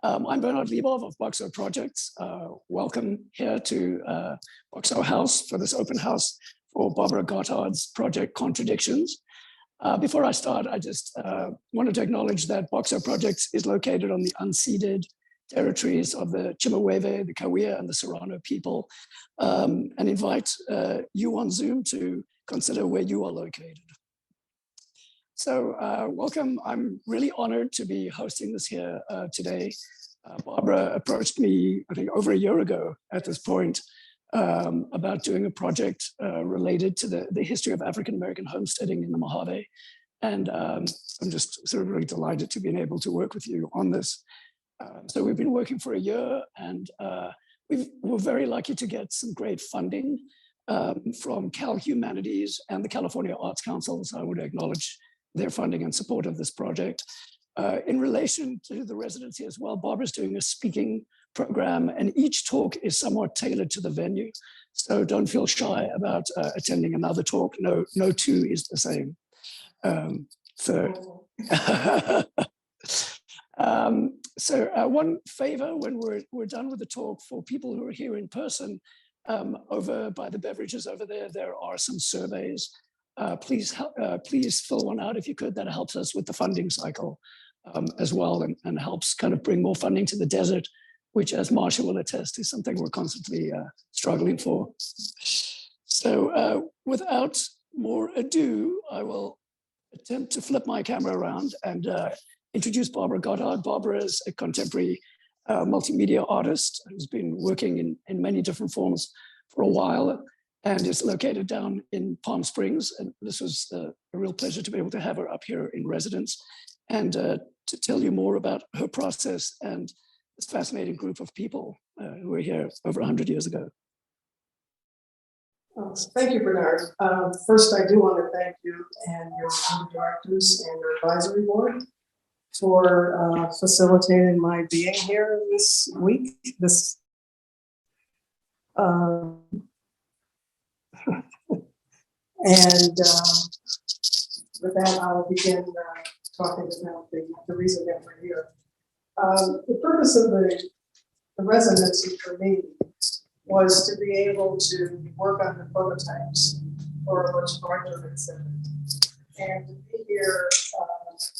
I'm Bernard Liebov of BoxoPROJECTS. Welcome here to Boxo House for this open house for Barbara Gothard's project Contradictions. Before I start, I just wanted to acknowledge that BoxoPROJECTS is located on the unceded territories of the Chimawave, the Kawia, and the Serrano people, and invite you on Zoom to consider where you are located. So welcome. I'm really honored to be hosting this here today. Barbara approached me, I think, over a year ago at this point about doing a project related to the history of African American homesteading in the Mojave. And I'm just sort of really delighted to be able to work with you on this. So we've been working for a year, and we're very lucky to get some great funding from Cal Humanities and the California Arts Council. So I would acknowledge their funding and support of this project. In relation to the residency as well, Barbara's doing a speaking program, and each talk is somewhat tailored to the venue. So don't feel shy about attending another talk. No two is the same. One favor when we're done with the talk, for people who are here in person, over by the beverages over there are some surveys. Please fill one out if you could. That helps us with the funding cycle as well, and helps kind of bring more funding to the desert, which, as Marsha will attest, is something we're constantly struggling for. So without more ado, I will attempt to flip my camera around and introduce Barbara Gothard. Barbara is a contemporary multimedia artist who's been working in many different forms for a while, and is located down in Palm Springs. And this was a real pleasure to be able to have her up here in residence and to tell you more about her process and this fascinating group of people who were here over 100 years ago. Thank you, Bernard. First, I do want to thank you and your board of directors and your advisory board for facilitating my being here this week. And with that, I'll begin talking about the reason that we're here. The purpose of the residency for me was to be able to work on the prototypes for a much larger exhibit, and to be here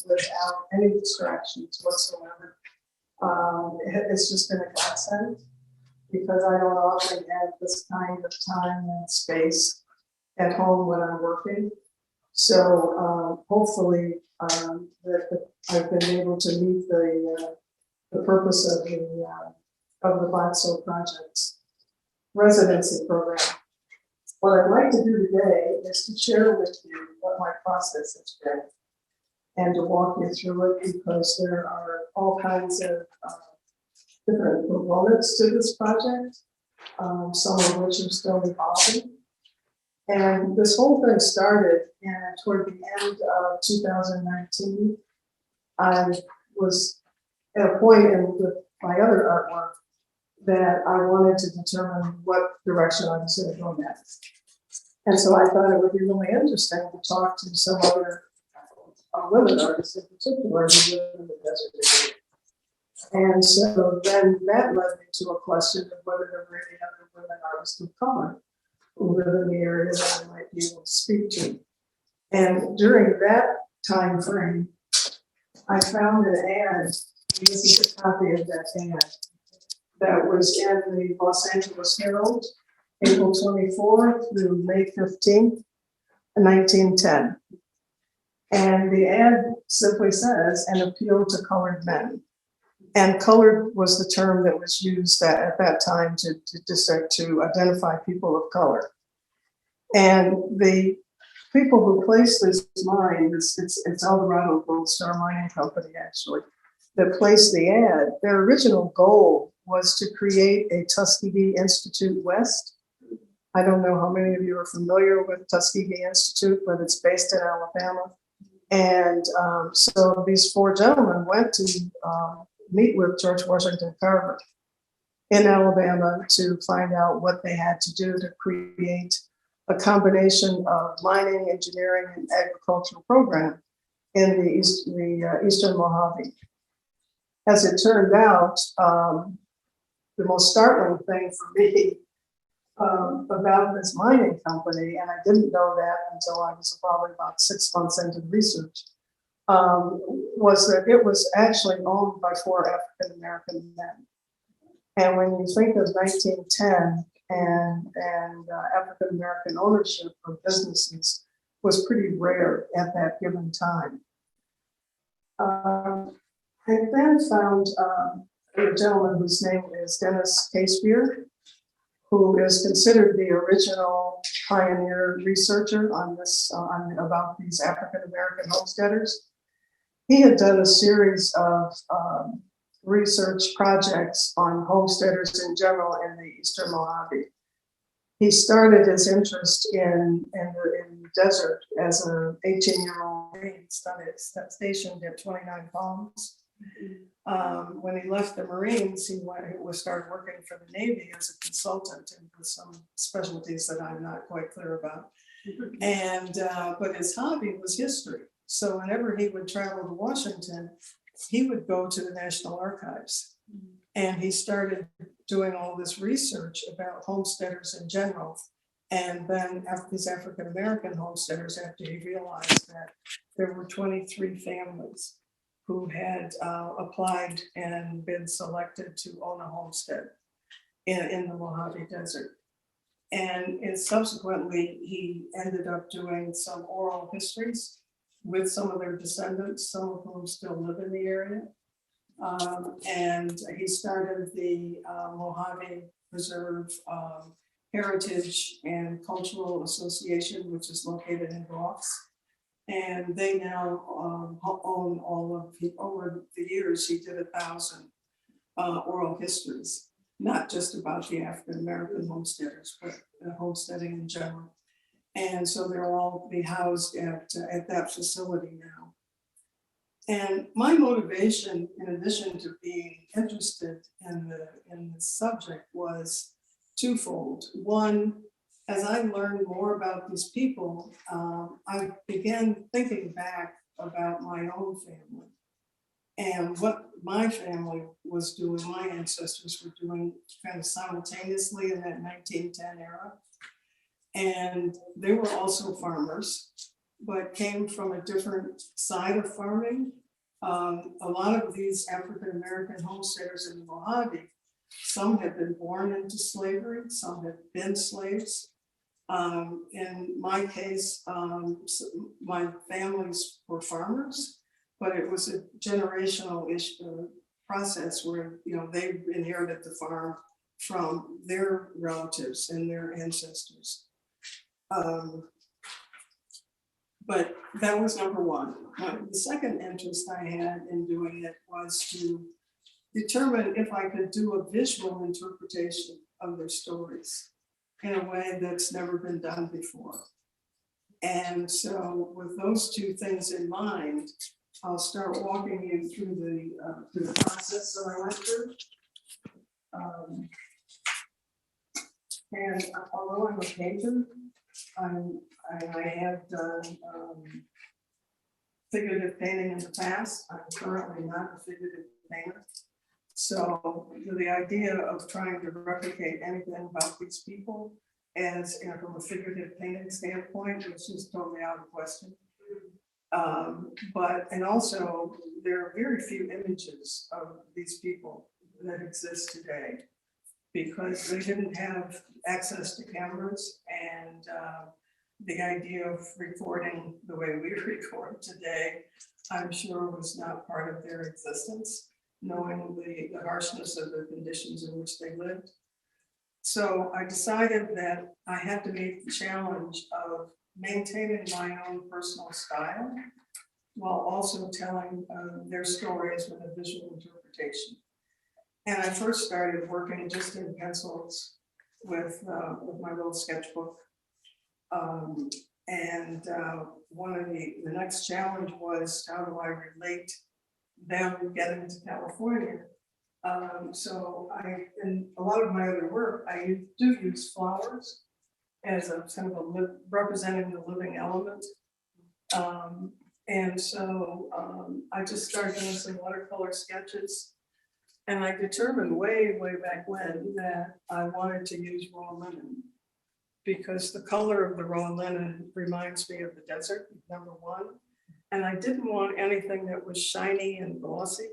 without any distractions whatsoever. It's just been a godsend, because I don't often have this kind of time and space at home when I'm working. So hopefully that I've been able to meet the purpose of the BoxoPROJECTS residency program. What I'd like to do today is to share with you what my process has been, and to walk you through it, because there are all kinds of different components to this project, some of which are still evolving. And this whole thing started toward the end of 2019. I was at a point with my other artwork that I wanted to determine what direction I was going to go next. And so I thought it would be really interesting to talk to some other women artists in particular who live in the desert area. And so then that led me to a question of whether there were any other women artists of color who live in the area that I might be able to speak to. And during that time frame, I found an ad. This is a copy of that ad that was in the Los Angeles Herald, April 24 through May 15th, 1910. And the ad simply says, "An appeal to colored men." And colored was the term that was used at that time to identify people of color. And the people who placed this mine, it's Eldorado Gold Star Mining Company actually, that placed the ad, their original goal was to create a Tuskegee Institute West. I don't know how many of you are familiar with Tuskegee Institute, but it's based in Alabama. And so these four gentlemen went to meet with George Washington Carver in Alabama to find out what they had to do to create a combination of mining, engineering, and agricultural program in the Eastern Mojave. As it turned out, the most startling thing for me about this mining company, and I didn't know that until I was probably about 6 months into the research, was that it was actually owned by 4 African American men. And when you think of 1910 and African American ownership of businesses was pretty rare at that given time. I then found a gentleman whose name is Dennis Casebeer, who is considered the original pioneer researcher on this, about these African American homesteaders. He had done a series of research projects on homesteaders in general in the Eastern Mojave. He started his interest in the desert as an 18-year-old Marine stationed at 29 Palms. When he left the Marines, he started working for the Navy as a consultant and with some specialties that I'm not quite clear about. And but his hobby was history. So whenever he would travel to Washington, he would go to the National Archives. And he started doing all this research about homesteaders in general. And then these African American homesteaders, after he realized that there were 23 families who had applied and been selected to own a homestead in the Mojave Desert. And subsequently, he ended up doing some oral histories with some of their descendants, some of whom still live in the area. And he started the Mojave Reserve Heritage and Cultural Association, which is located in Bronx. And they now own all of over the years, he did 1,000 oral histories, not just about the African American homesteaders, but homesteading in general. And so they'll all be housed at that facility now. And my motivation, in addition to being interested in the subject, was twofold. One, as I learned more about these people, I began thinking back about my own family and what my family was doing, my ancestors were doing kind of simultaneously in that 1910 era. And they were also farmers, but came from a different side of farming. A lot of these African American homesteaders in the Mojave, some had been born into slavery, some had been slaves. In my case, my families were farmers, but it was a generational process where they inherited the farm from their relatives and their ancestors. But that was number one. The second interest I had in doing it was to determine if I could do a visual interpretation of their stories in a way that's never been done before. And so with those two things in mind, I'll start walking you through the process that I went through. And although I'm a painter, I have done figurative painting in the past. I'm currently not a figurative painter. So the idea of trying to replicate anything about these people as from a figurative painting standpoint was just totally out of question. And also there are very few images of these people that exist today because they didn't have access to cameras, and the idea of recording the way we record today, I'm sure was not part of their existence, knowing the harshness of the conditions in which they lived. So I decided that I had to meet the challenge of maintaining my own personal style while also telling their stories with a visual interpretation. And I first started working just in pencils with my little sketchbook. One of the next challenge was, how do I relate them getting to California? So in a lot of my other work, I do use flowers as a kind of representing the living element. I just started doing some watercolor sketches And I determined way back when that I wanted to use raw linen because the color of the raw linen reminds me of the desert, number one. And I didn't want anything that was shiny and glossy.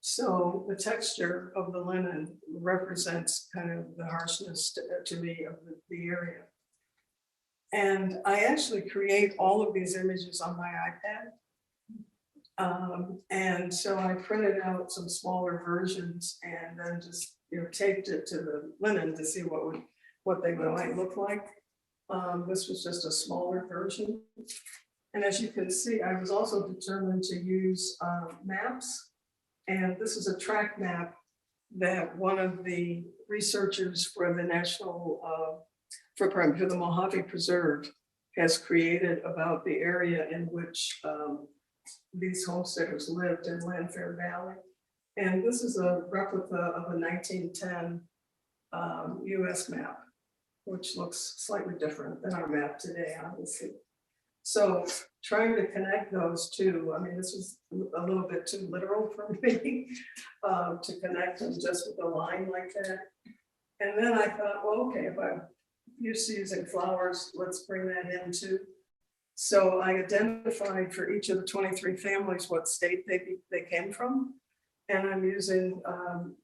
So the texture of the linen represents kind of the harshness to me of the area. And I actually create all of these images on my iPad. And so I printed out some smaller versions and then just taped it to the linen to see what they might look like. This was just a smaller version. And as you can see, I was also determined to use maps. And this is a track map that one of the researchers for the for the Mojave Preserve has created about the area in which these homesteaders lived in Landfair Valley. And this is a replica of a 1910 US map, which looks slightly different than our map today, obviously. So trying to connect those two, I mean, this was a little bit too literal for me to connect them just with a line like that. And then I thought, well, okay, if I'm used to using flowers, let's bring that in too. So I identified for each of the 23 families what state they came from. And I'm using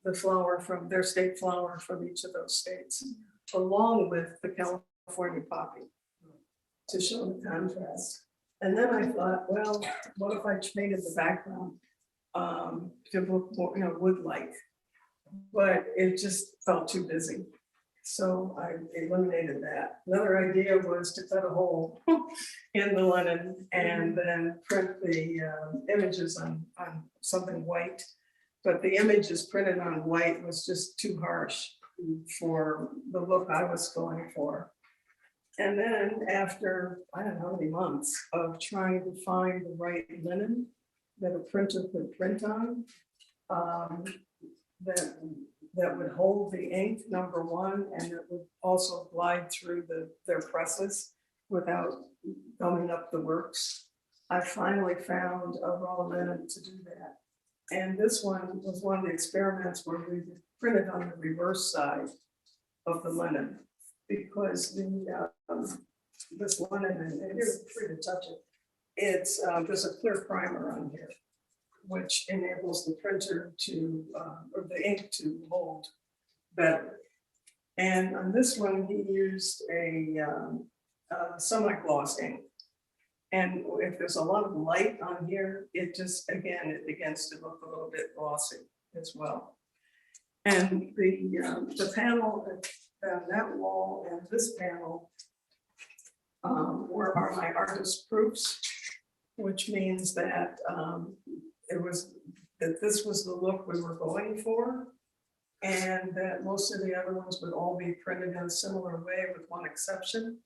the flower from their state flower from each of those states, along with the California poppy, to show the contrast. And then I thought, well, what if I painted the background to look more, wood-like? But it just felt too busy. So I eliminated that. Another idea was to cut a hole in the linen and then print the images on something white. But the images printed on white was just too harsh for the look I was going for. And then after, I don't know how many months of trying to find the right linen that a printer could print on, that would hold the ink, number one, and it would also glide through their presses without gumming up the works. I finally found a raw linen to do that. And this one was one of the experiments where we printed on the reverse side of the linen, because this linen, and you're free to touch it, there's a clear primer on here, which enables the printer to, or the ink to hold better. And on this one, he used a semi-gloss ink. And if there's a lot of light on here, it just, again, it begins to look a little bit glossy as well. And the panel, that wall and this panel are my artist proofs, which means that this was the look we were going for, and that most of the other ones would all be printed in a similar way, with one exception.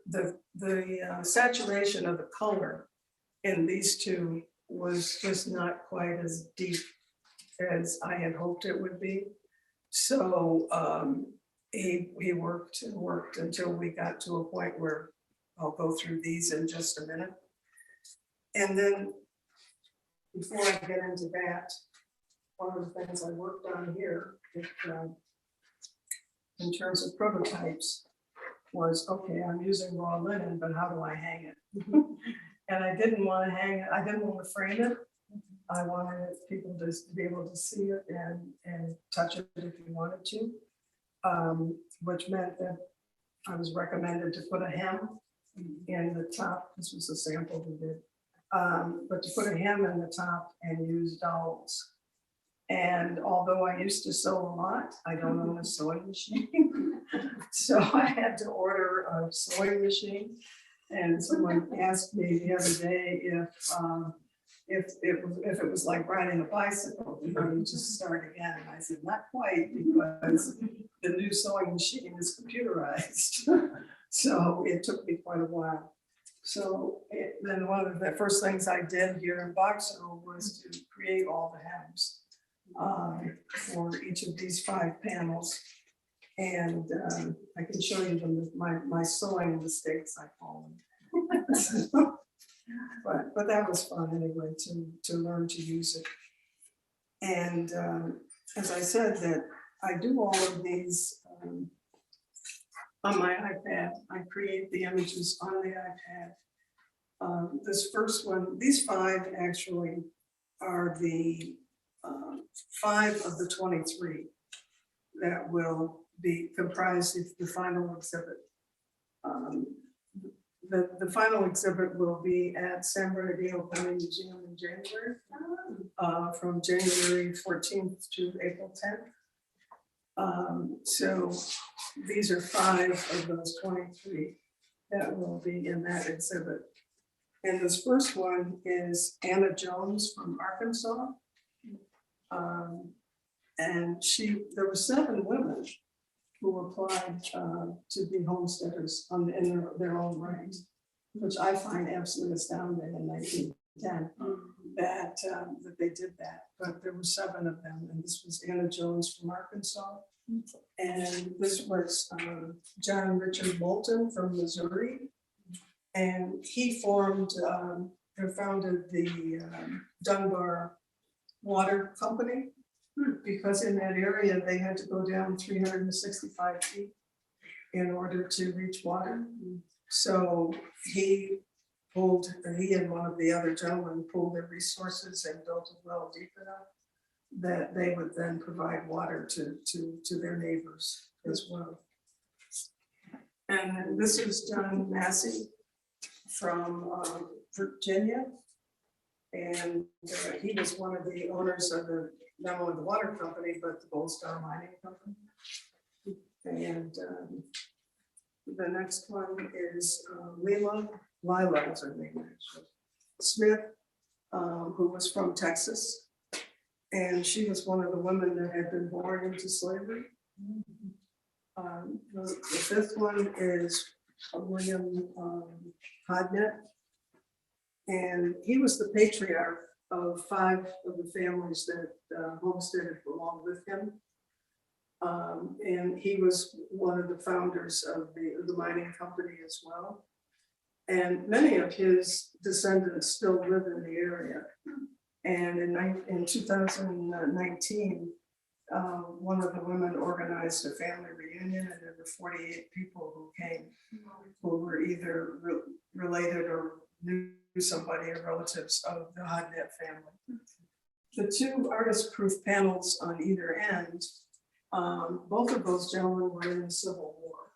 The saturation of the color in these two was just not quite as deep as I had hoped it would be. So he worked and worked until we got to a point where I'll go through these in just a minute. And then before I get into that, one of the things I worked on here, in terms of prototypes, was, okay, I'm using raw linen, but how do I hang it? And I didn't want to hang it, I didn't want to frame it. I wanted people to be able to see it and touch it if you wanted to, which meant that I was recommended to put a hem in the top. This was a sample we did, but to put a hem in the top and use dowels. And although I used to sew a lot, I don't own a sewing machine. So I had to order a sewing machine. And someone asked me the other day if it was like riding a bicycle, you just start again. And I said, not quite, because the new sewing machine is computerized. So it took me quite a while. So then one of the first things I did here in Boxo was to create all the hems for each of these 5 panels. And I can show you my sewing mistakes, I call them. But but that was fun anyway, to learn to use it. And as I said, that I do all of these on my iPad. I create the images on the iPad. This first one, these 5 actually are the 5 of the 23 that will be comprised of the final exhibit. The final exhibit will be at San Bernardino County Museum in January, from January 14th to April 10th. So these are 5 of those 23 that will be in that exhibit. And this first one is Anna Jones from Arkansas. And there were 7 women who applied to be homesteaders in their own right, which I find absolutely astounding in 1910 that they did that. But there were 7 of them, and this was Anna Jones from Arkansas, and this was John Richard Moulton from Missouri, and he founded the Dunbar Water Company, because in that area they had to go down 365 feet in order to reach water. So he and one of the other gentlemen pulled their resources and built a well deep enough that they would then provide water to their neighbors as well. And then this is John Massey from Virginia. And he was one of the owners of not only the water company, but the Gold Star Mining Company. And the next one is Lila is her name actually, Smith, who was from Texas. And she was one of the women that had been born into slavery. The 5th one is William Hodnett. And he was the patriarch of 5 of the families that homesteaded along with him. And he was one of the founders of the mining company as well. And many of his descendants still live in the area. And in 2019, one of the women organized a family reunion, and there were 48 people who came, who were either related or knew somebody or relatives of the Hodnett family. The 2 artist-proof panels on either end, both of those gentlemen were in the Civil War.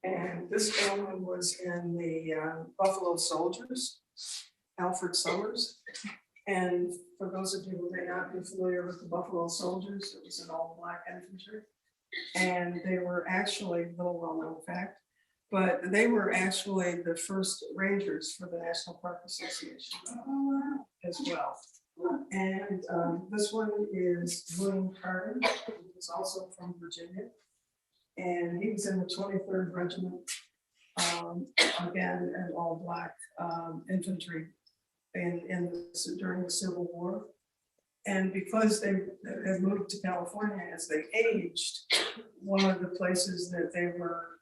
And this gentleman was in the Buffalo Soldiers, Alfred Summers. And for those of you who may not be familiar with the Buffalo Soldiers, it was an all-black infantry. And they were actually, little well-known fact, but they were actually the first rangers for the National Park Association as well. And this one is William Carter, who is also from Virginia. And he was in the 23rd Regiment, again, an all-black infantry during the Civil War. And because they had moved to California as they aged, one of the places that they were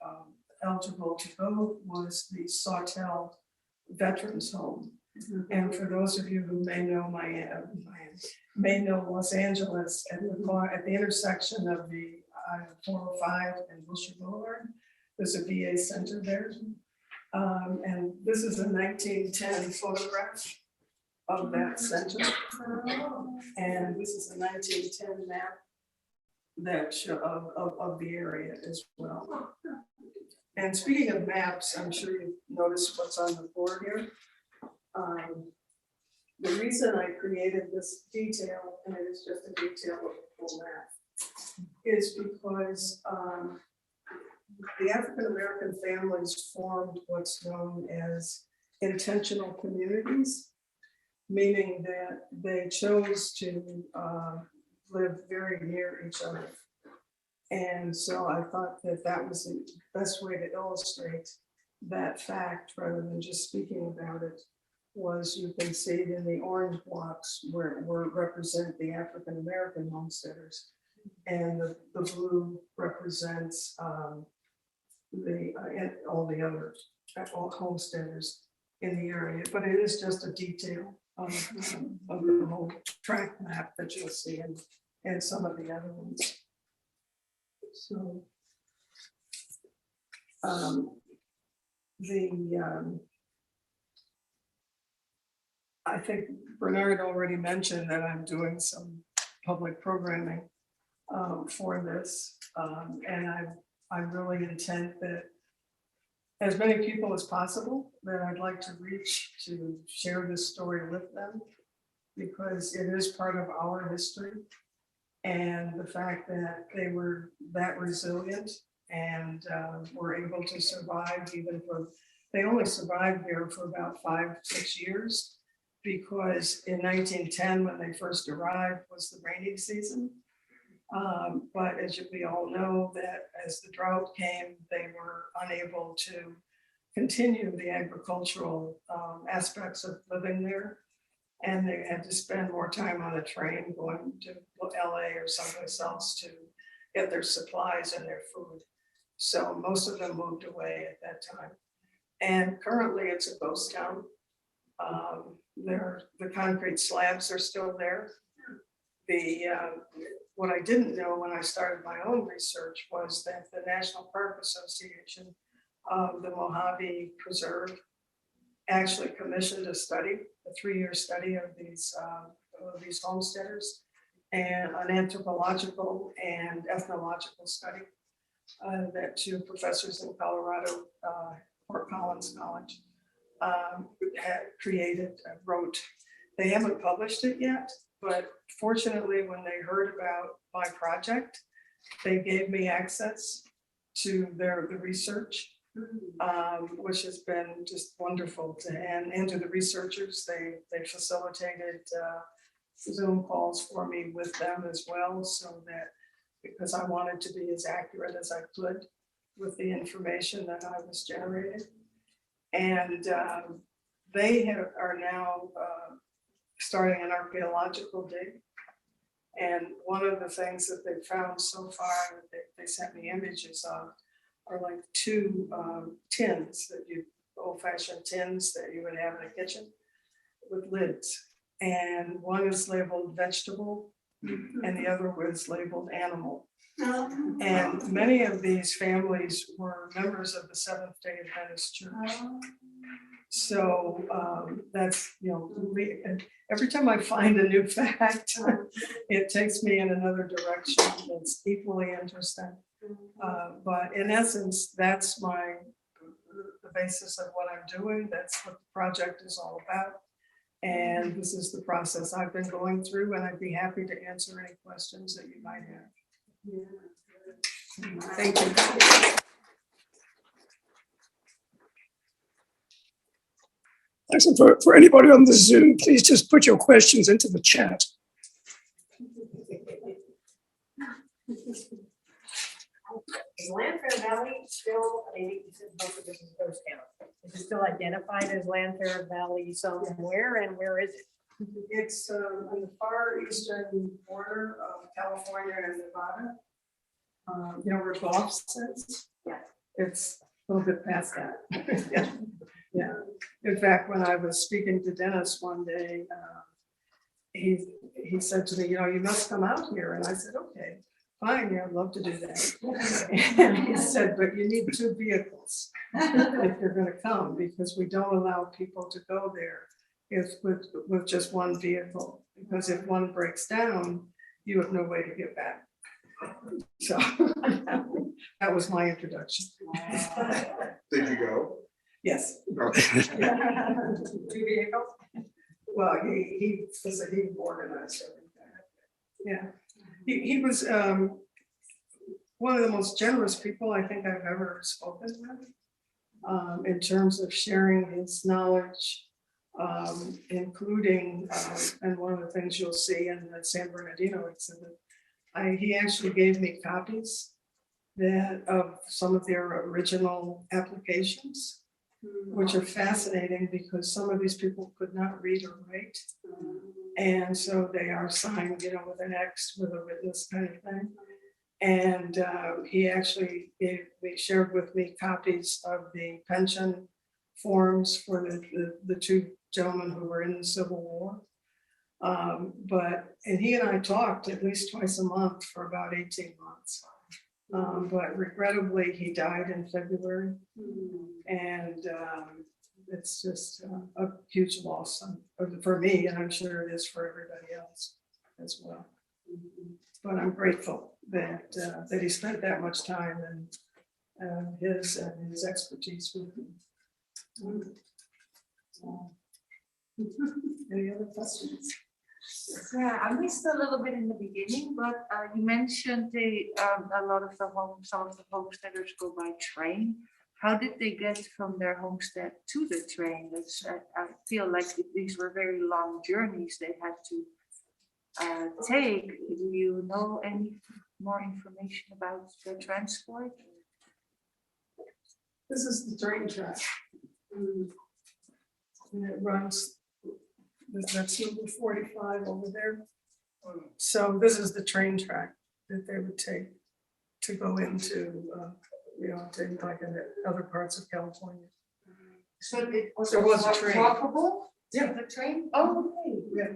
eligible to go was the Sautel Veterans Home. And for those of you who may know may know Los Angeles, at the intersection of the 405 and Wilshire Boulevard, there's a VA center there. And this is a 1910 photograph of that center. And this is a 1910 map that of the area as well. And speaking of maps, I'm sure you've noticed what's on the board here. The reason I created this detail, and it is just a detail of the full map, is because the African American families formed what's known as intentional communities, meaning that they chose to live very near each other. And so I thought that that was the best way to illustrate that fact rather than just speaking about it. Was you can see it in the orange blocks where represent the African American homesteaders, and the blue represents all the other homesteaders. in the area, but it is just a detail of the whole track map that you'll see and some of the other ones. So I think Bernard already mentioned that I'm doing some public programming for this, and I really intend that as many people as possible that I'd like to reach to share this story with them, because it is part of our history, and the fact that they were that resilient and were able to survive they only survived here for about 5-6 years, because in 1910, when they first arrived, was the rainy season. But as we all know, that as the drought came, they were unable to continue the agricultural aspects of living there. And they had to spend more time on a train going to LA or someplace else to get their supplies and their food. So most of them moved away at that time. And currently it's a ghost town. The concrete slabs are still there. What I didn't know when I started my own research was that the National Park Association of the Mojave Preserve actually commissioned a 3-year study of these homesteaders, and an anthropological and ethnological study that 2 professors in Colorado, Fort Collins College, had wrote. They haven't published it yet, but fortunately, when they heard about my project, they gave me access to the research, which has been just wonderful. And to the researchers, they facilitated Zoom calls for me with them as well, so that, because I wanted to be as accurate as I could with the information that I was generating. And they are now starting an archaeological dig. And one of the things that they've found so far that they sent me images of are like 2 tins, old-fashioned tins that you would have in a kitchen with lids. And one is labeled vegetable and the other was labeled animal. And many of these families were members of the Seventh-day Adventist Church. So that's, every time I find a new fact, it takes me in another direction that's equally interesting. But in essence, that's the basis of what I'm doing. That's what the project is all about. And this is the process I've been going through, and I'd be happy to answer any questions that you might have. Thank you. Excellent. For anybody on the Zoom, please just put your questions into the chat. Is Landfair Valley still, you said both of this is ghost town. Is it still identified as Landfair Valley somewhere, and where is it? It's on the far eastern border of California and Nevada. Where Goff sits? Yeah. It's a little bit past that. Yeah. Yeah. In fact, when I was speaking to Dennis one day, he said to me, you must come out here. And I said, okay, fine, I'd love to do that. And he said, but you need 2 vehicles if you're going to come, because we don't allow people to go there with just 1 vehicle, because if one breaks down, you have no way to get back. So that was my introduction. Did you go? Yes. Okay. 2 vehicles? Well, he organized everything. Yeah. He was one of the most generous people I think I've ever spoken with, in terms of sharing his knowledge, including, and one of the things you'll see in the San Bernardino exhibit, he actually gave me copies of some of their original applications, which are fascinating because some of these people could not read or write. And so they are signed, with an X, with a witness kind of thing. And he actually shared with me copies of the pension forms for the two gentlemen who were in the Civil War. And he and I talked at least twice a month for about 18 months. But regrettably, he died in February. And it's just a huge loss for me, and I'm sure it is for everybody else as well. But I'm grateful that he spent that much time and his expertise with me. Any other questions? Yeah, I missed a little bit in the beginning, but you mentioned a lot of some of the homesteaders go by train. How did they get from their homestead to the train? I feel like these were very long journeys they had to take. Do you know any more information about the transport? This is the train track. And it runs, that's number 45 over there. So this is the train track that they would take to go into, to like in other parts of California. So it was, There was a train. walkable? Yeah. The train? Oh, okay. Yeah.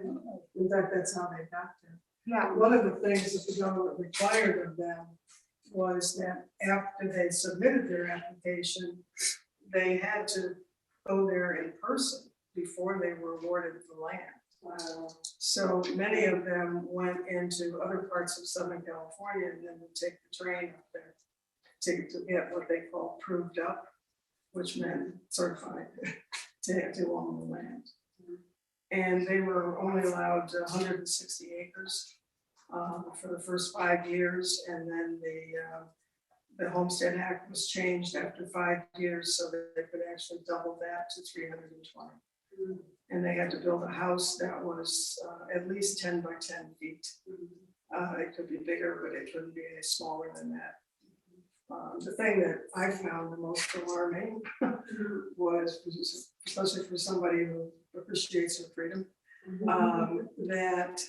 In fact, that's how they got there. Yeah. One of the things that the government required of them was that after they submitted their application, they had to go there in person before they were awarded the land. So many of them went into other parts of Southern California and then would take the train up there to get what they call proved up, which meant certified to own the land. And they were only allowed 160 acres for the first 5 years, and then the Homestead Act was changed after 5 years so that they could actually double that to 320. And they had to build a house that was at least 10 by 10 feet. It could be bigger, but it couldn't be any smaller than that. The thing that I found the most alarming was, especially for somebody who appreciates their freedom, that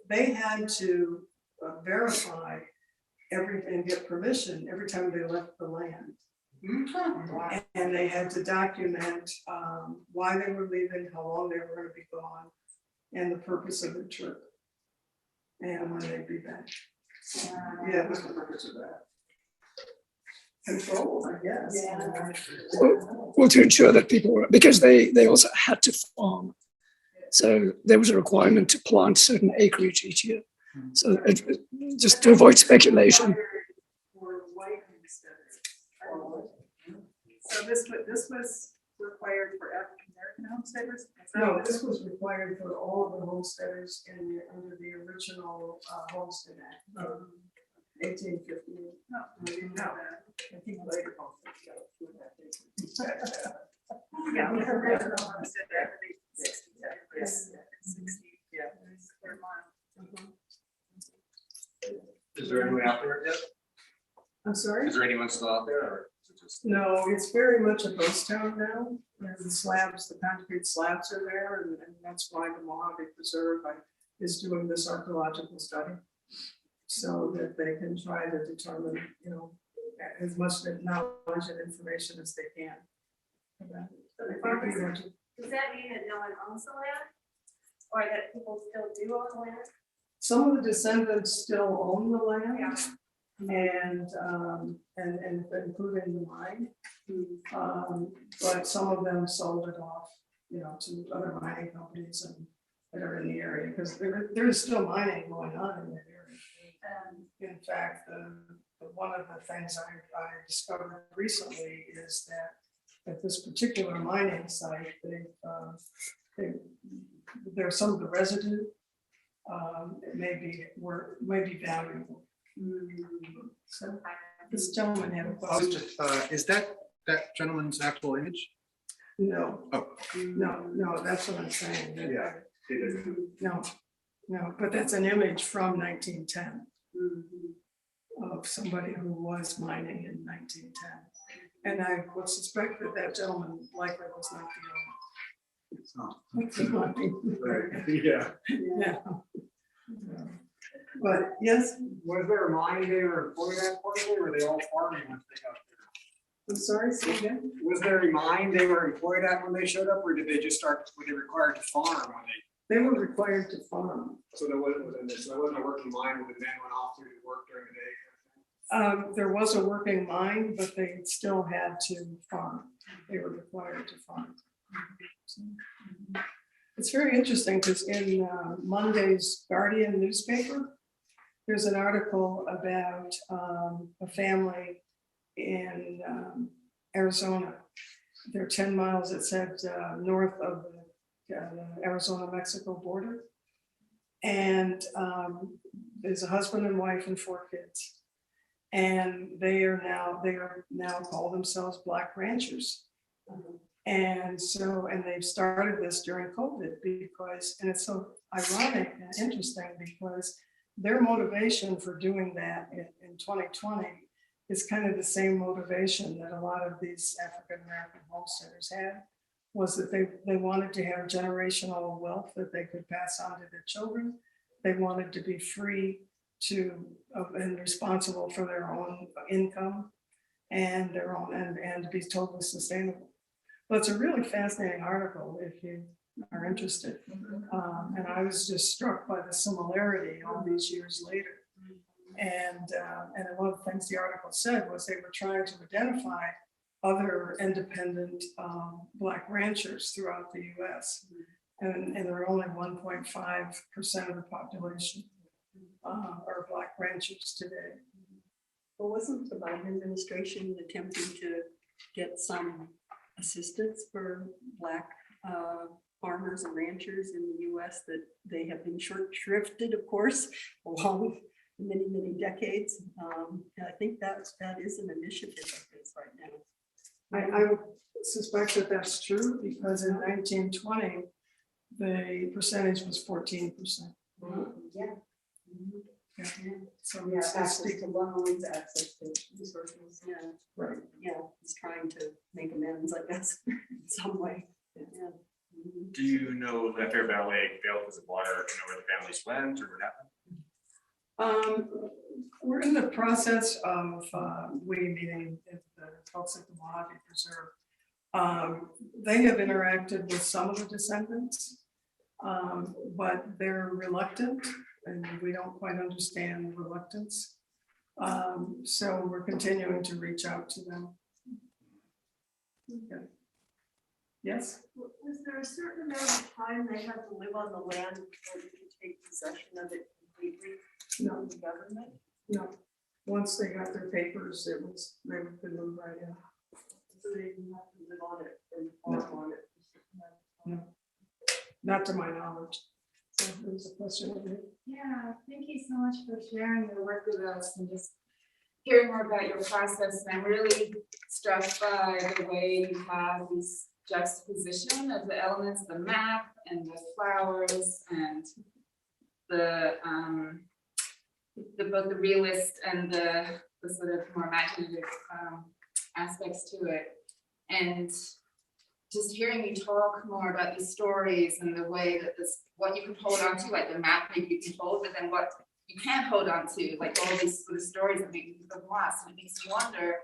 they had to verify everything, get permission every time they left the land. And they had to document why they were leaving, how long they were going to be gone, and the purpose of the trip, and when they'd be back. Yeah, what's the purpose of that? Control, I guess. Yeah. Well, to ensure that people were, because they also had to farm. So there was a requirement to plant certain acreage each year. So just to avoid speculation. So this was required for African American homesteaders? No, this was required for all of the homesteaders under the original Homestead Act of 1858. No, I didn't know that. I think later homesteaders got to do that. Yeah, the original homestead act of 1860. Yeah. Is there anyone out there yet? I'm sorry? Is there anyone still out there, or is it just? No, it's very much a ghost town now. The slabs, the concrete slabs are there, and that's why the Mojave Preserve is doing this archaeological study, so that they can try to determine, as much knowledge and information as they can. Does that mean that no one owns the land? Or that people still do own the land? Some of the descendants still own the land, and including the mine. But some of them sold it off, to other mining companies that are in the area, because there is still mining going on in that area. And in fact, one of the things I discovered recently is that at this particular mining site, there's some of the residue. It may be valuable. So this gentleman had a question. Is that gentleman's actual image? No. Oh. No, that's what I'm saying. Yeah. No, but that's an image from 1910 of somebody who was mining in 1910. And I would suspect that gentleman likely was not the owner. Yeah. Yeah. But yes, Was there a mine there before that part of it, or were they all farming once they got there? I'm sorry, say again? Was there a mine they were employed at when they showed up, or did they just start, were they required to farm when they? They were required to farm. So there wasn't a working mine where the men went off to work during the day? There was a working mine, but they still had to farm. They were required to farm. It's very interesting because in Monday's Guardian newspaper, there's an article about a family in Arizona. They're 10 miles, it said, north of the Arizona-Mexico border. And there's a husband and wife and 4 kids. And they are now call themselves Black ranchers. And so, and they've started this during COVID because, and it's so ironic and interesting because their motivation for doing that in 2020 is kind of the same motivation that a lot of these African American homesteaders had, was that they wanted to have generational wealth that they could pass on to their children. They wanted to be free to and responsible for their own income and their own and be totally sustainable. But it's a really fascinating article if you are interested. And I was just struck by the similarity all these years later. And one of the things the article said was they were trying to identify other independent Black ranchers throughout the US. And there are only 1.5% of the population are Black ranchers today. Well, wasn't the Biden administration attempting to get some assistance for Black farmers and ranchers in the US that they have been short-shrifted, of course, along many, many decades? And I think that is an initiative of this right now. I would suspect that that's true because in 1920, the percentage was 14%. Yeah. Yeah. So Yeah, it's access to loans, access to resources, yeah. right. Yeah, it's trying to make amends, I guess, in some way. Yeah. Do you know if Fair Valley failed because of water? Do you know where the families went or what happened? We're in the process of meeting the folks at the Mojave Preserve. They have interacted with some of the descendants, but they're reluctant, and we don't quite understand the reluctance. So we're continuing to reach out to them. Okay. Yes? Was there a certain amount of time they had to live on the land before you could take possession of it completely from the government? No. Once they got their papers, they could move right in. So they didn't have to live on it or farm on it? No. Not to my knowledge. So there's a question over here. Yeah, thank you so much for sharing your work with us and just hearing more about your process. And I'm really struck by the way you have these juxtaposition of the elements of the map and the flowers and the both the realist and the sort of more imaginative aspects to it. And just hearing you talk more about these stories and the way that what you can hold on to, like the map maybe you can hold, but then what you can't hold on to, like all these sort of stories that make you feel lost. And it makes me wonder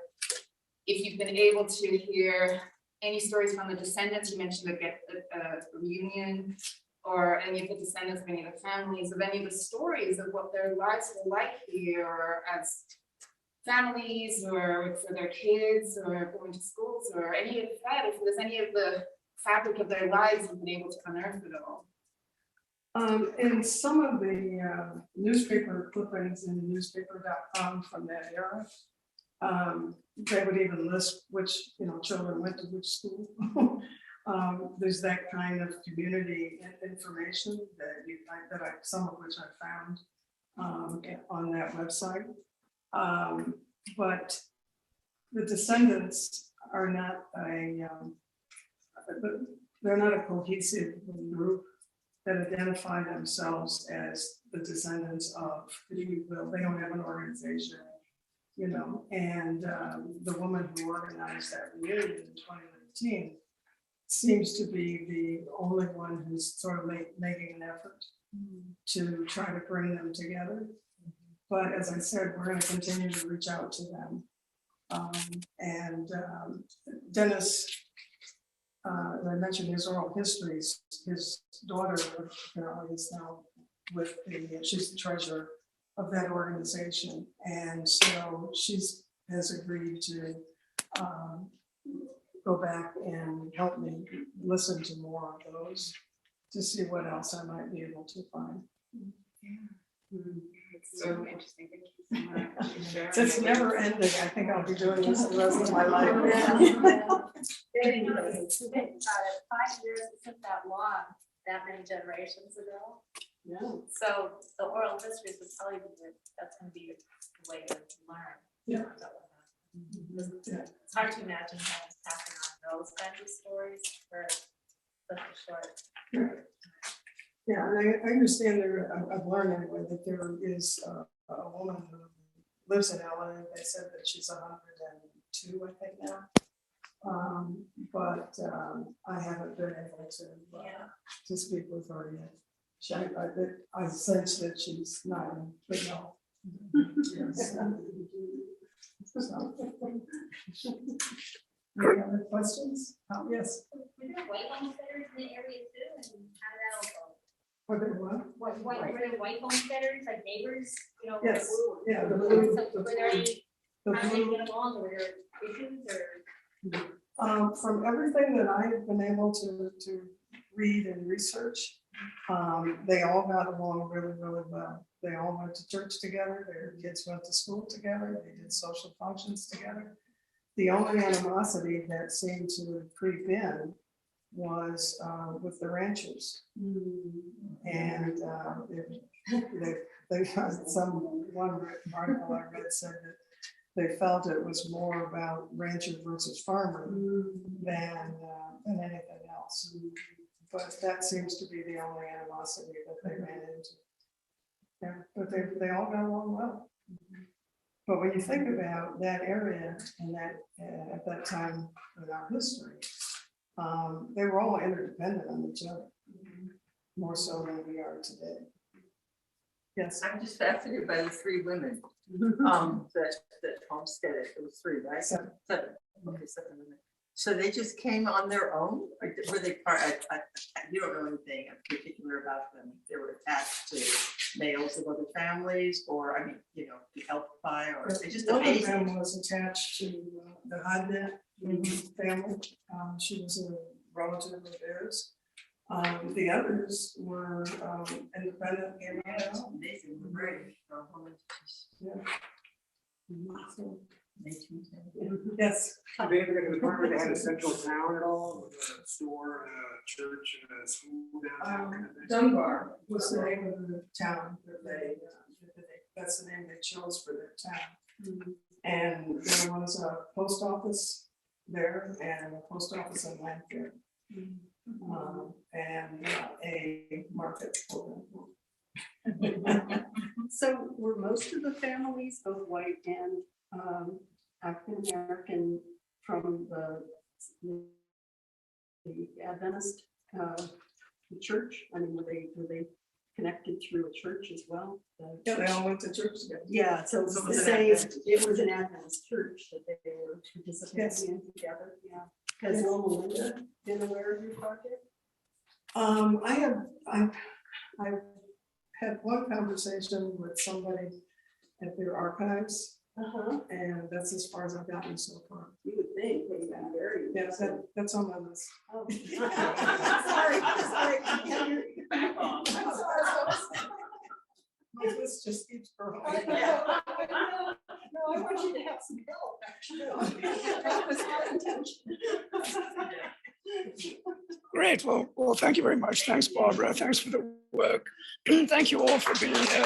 if you've been able to hear any stories from the descendants. You mentioned a reunion, or any of the descendants of any of the families, of any of the stories of what their lives were like here, or as families, or for their kids, or going to schools, or any of that, if there's any of the fabric of their lives you've been able to unearth it all. In some of the newspaper clippings in newspaper.com from that era, they would even list which children went to which school. There's that kind of community information that some of which I found on that website. But the descendants are not they're not a cohesive group that identify themselves as the descendants of, if you will. They don't have an organization, and the woman who organized that reunion in 2019 seems to be the only one who's sort of making an effort to try to bring them together. But as I said, we're going to continue to reach out to them Dennis, as I mentioned, his oral histories, his daughter apparently is now with she's the treasurer of that organization. And so has agreed to go back and help me listen to more of those to see what else I might be able to find. It's so interesting. Thank you so much for sharing. It's never ending. I think I'll be doing this the rest of my life. Very interesting. It's been 5 years since that law, that many generations ago. Yeah. So the oral histories would tell you that that's going to be the way to learn. Yeah. Mm-hmm. It's hard to imagine how it's passing on those kinds of stories for such a short. Yeah, and I understand I've learned anyway that there is a woman who lives in LA. They said that she's 102, I think now. But I haven't been able to speak with her yet. I sense that she's not in good health. Yes. Any other questions? Yes. Were there white homesteaders in the area too, and how did that all go? Were there what? Were there white homesteaders, like neighbors, you know? Yes, who- yeah, the So blue- were there any, The how did they blue- get along, or were there issues, or? From everything that I've been able to read and research, they all got along really, really well. They all went to church together, their kids went to school together, they did social functions together. The only animosity that seemed to creep in was with the ranchers. And they got one article I read said that they felt it was more about rancher versus farmer than anything else. But that seems to be the only animosity that they ran into. Yeah, but they all got along well. But when you think about that area and that at that time in our history, they were all interdependent on each other, more so than we are today. Yes. I'm just fascinated by the three women that homesteaded. It was three, right? Seven. Okay, 7 women. So they just came on their own, or were they part? You don't know anything in particular about them. They were attached to males of other families, or I mean, the help by, or they just One of amazing. them was attached to the Hodnet family. She was a relative of theirs. The others were independent. Amazing, brave woman. Yeah. So, Yes. yes. They ever got to the part where they had a central town at all, with a store, and a church, and a school downtown? Dunbar was the name of the town that that's the name they chose for their town. And there was a post office there and a post office in Lancaster. And a market. So were most of the families, both white and African American, from the Adventist church? I mean, were they connected through a church as well? Yeah, they all went to church together. Yeah, so it was So the it was an same, Adventist. it was an Adventist church that they were participating in together, yeah. Has Loma Linda been aware of your project? I've had one conversation with somebody at their archives, and that's as far as I've gotten so far. You would think they've been very. Yes, that's on my list. Oh. Sorry. I can't hear you. My list just keeps growing. I know. No, I want you to have some help, actually. That was my intention. Great. Well, thank you very much. Thanks, Barbara. Thanks for the work. Thank you all for being here.